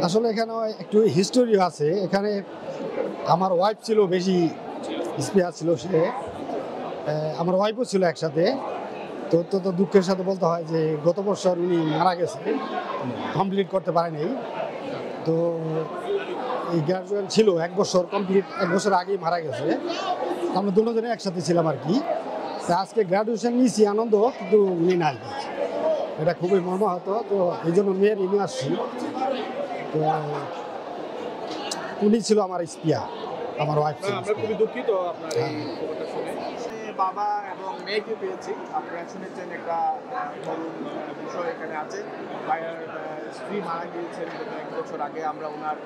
আসলে এখানে একটু হিস্টোরি আছে। এখানে আমার ওয়াইফ ছিল বেশি স্পেয়ার ছিল সে। আমার ওয়াইফও ছিল একসাথে। তো দুঃখের সাথে বলতে হয় যে গত বছর উনি মারা গেছে, কমপ্লিট করতে পারেনি। তো এই গ্র্যাজুয়েট ছিল 1 বছর কমপ্লিট, 1 বছর আগেই মারা গেছে। আমরা দুজনে একসাথে ছিলাম আর কি। তা আজকে গ্র্যাজুয়েশন নিয়েছি আনন্দ, কিন্তু উনি নাই। এটা খুবই মর্মাহত। তো এই জন্য মেয়ের নিয়ে আসছি। তো উনি ছিল আমার স্পিয়া, আমার ওয়াইফ ছিল। আমরা খুবই দুঃখিত আপনার এই খবরটা শুনে। বাবা এবং মেয়েকে পেয়েছি। আপনারা শুনেছেন একটা করুণ বিষয় এখানে আছে। ভাইয়ার স্ত্রী মারা গিয়েছেন 1 বছর আগে। আমরা ওনার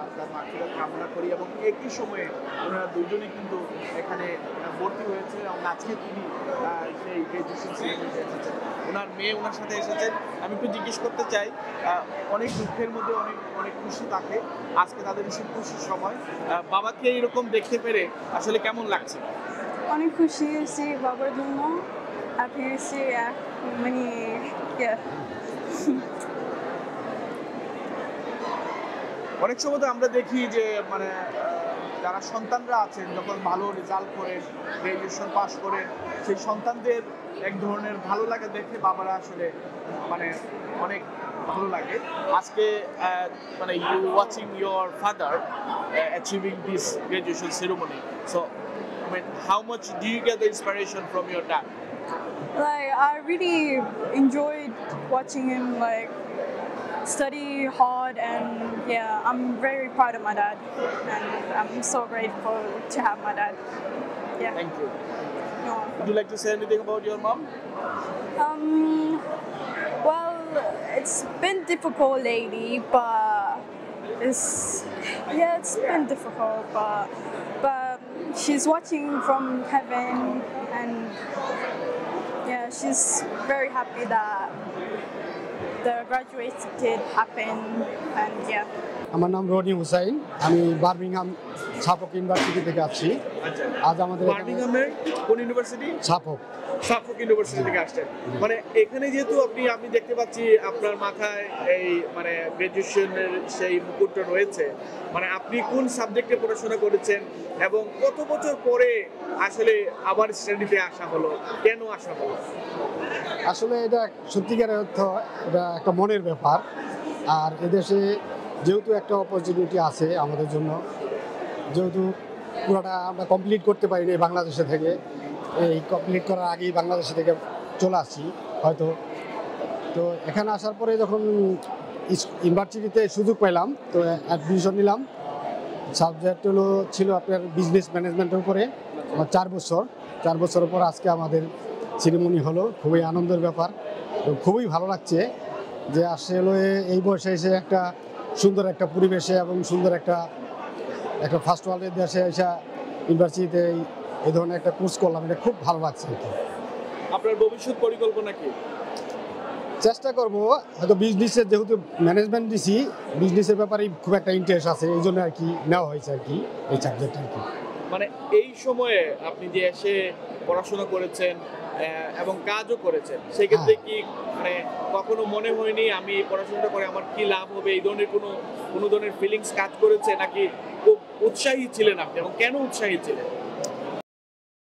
আত্মার মাগফিরাত কামনা করি এবং একই সময়ে ওনারা দুজনেই কিন্তু এখানে ভর্তি হয়েছে এবং আজকে তিনি সেই গ্র্যাজুয়েশন সেরেমনিতে এসেছেন। ওনার মেয়ে ওনার সাথে এসেছেন। আমি একটু জিজ্ঞেস করতে চাই, অনেক দুঃখের মধ্যে অনেক অনেক খুশি থাকে। আজকে তাদের এসে খুশির সময়। বাবাকে এরকম দেখতে পেরে আসলে কেমন লাগছে? অনেক খুশি হয়েছি বাবার জন্য, হ্যাপি হয়েছি, মানে অনেক সময় তো আমরা দেখি যে মানে যারা সন্তানরা আছেন যখন ভালো রেজাল্ট করেন, গ্র্যাজুয়েশন পাস করেন, সেই সন্তানদের এক ধরনের ভালো লাগে দেখে বাবারা আসলে মানে অনেক ভালো লাগে। আজকে মানে you watching your father achieving this graduation ceremony, so I mean, how much do you get the inspiration from your dad? like I really enjoyed watching him like study hard, and yeah, I'm very proud of my dad, and I'm so grateful to have my dad. Yeah. Thank you. No. Would you like to say anything about your mom? Well, it's been difficult lately, but it's been difficult, but she's watching from heaven, and yeah, she's very happy that the graduated happened, and yeah. আমার নাম রনি হুসাইন, আমি Birmingham সাফক university থেকে আসছি। আজ আমাদের বার্মিংহামের কোন university? সাফক university থেকে আসছেন। মানে এখানে যেহেতু আমি দেখতে পাচ্ছি আপনার মাথায় এই মানে গ্র্যাজুয়েশনের সেই মুকুটটা রয়েছে, মানে আপনি কোন সাবজেক্টে পড়াশোনা করেছেন এবং কত বছর পরে আসলে আবার শ্রেণীতে আসা হলো, কেন আসা হলো? আসলে এটা সত্যিকারের অর্থ এটা একটা মনের ব্যাপার। আর এদেশে যেহেতু একটা অপরচুনিটি আছে আমাদের জন্য, যেহেতু পুরোটা আমরা কমপ্লিট করতে পারিনি বাংলাদেশে থেকে, এই কমপ্লিট করার আগেই বাংলাদেশে থেকে চলে আসছি হয়তো। তো এখানে আসার পরে যখন ইউনিভার্সিটিতে সুযোগ পেলাম, তো অ্যাডমিশন নিলাম। সাবজেক্ট ছিল আপনার বিজনেস ম্যানেজমেন্টের উপরে। আমার 4 বছরের পর আজকে আমাদের সেরিমনি হলো। খুবই আনন্দের ব্যাপার, তো খুবই ভালো লাগছে যে আসলে এই বয়সে এসে একটা সুন্দর একটা পরিবেশে এবং সুন্দর একটা ফার্স্ট ওয়ার্ল্ডের দেশে এসে ইউনিভার্সিটিতে এই ধরনের একটা কোর্স করলাম। এটা খুব ভালো লাগছে আর কি। আপনার ভবিষ্যৎ পরিকল্পনা কি? চেষ্টা করবো, হয়তো বিজনেসের যেহেতু ম্যানেজমেন্ট দিছি, বিজনেসের ব্যাপারে খুব একটা ইন্টারেস্ট আছে, এই জন্য আর কি নেওয়া হয়েছে আর কি এই সাবজেক্ট আর কি। মানে এই সময়ে আপনি যে এসে পড়াশোনা করেছেন এবং কাজও করেছেন, সেক্ষেত্রে কি মানে কখনো মনে হয়নি আমি এই পড়াশোনাটা করে আমার কি লাভ হবে, এই ধরনের কোনো ধরনের ফিলিংস কাজ করেছে, নাকি খুব উৎসাহী ছিলেন আপনি এবং কেন উৎসাহী ছিলেন?